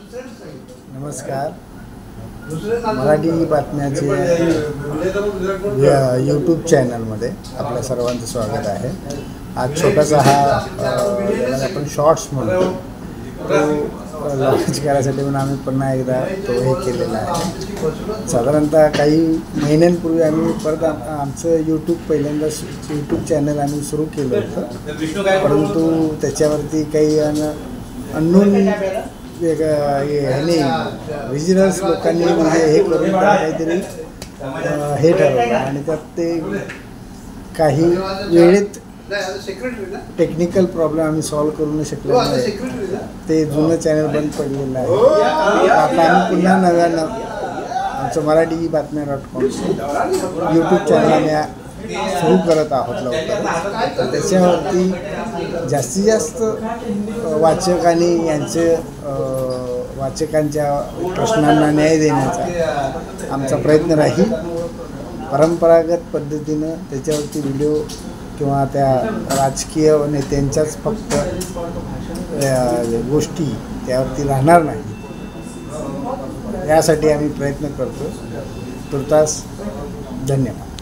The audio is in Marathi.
नमस्कार. मराठी बातम्याचे यूट्यूब चॅनलमध्ये आपल्या सर्वांचं स्वागत आहे. आज छोटासा हा आपण शॉर्ट्स म्हणतो तो लॉन्च करायसाठी म्हणून आम्ही पुन्हा एकदा तो हे केलेला आहे. साधारणतः काही महिन्यांपूर्वी आम्ही परत आमचं यूट्यूब पहिल्यांदा यूट्यूब चॅनल आम्ही सुरू केलं होतं, परंतु त्याच्यावरती काही अननोन ह्याने विजिलन्स लोकांनी म्हणजे हे करून काहीतरी हे ठरवलं आणि त्यात ते काही वेळेत टेक्निकल प्रॉब्लेम आम्ही सॉल्व करू न शकल्यामुळे ते जुनं चॅनल बंद पडलेलं आहे. आता आम्ही पुन्हा नव्यानं आमचं मराठी बातम्या.com यूट्यूब चॅनल आम्ही सुरू करत आहोत लवकर. त्याच्यावरती जास्तीत जास्त वाचक आणि यांचे वाचकांच्या प्रश्नांना न्याय देण्याचा आमचा प्रयत्न राहील. परंपरागत पद्धतीनं त्याच्यावरती व्हिडिओ किंवा त्या राजकीय नेत्यांच्याच फक्त गोष्टी त्यावरती राहणार नाही, यासाठी आम्ही प्रयत्न करतो. तुर्तास धन्यवाद.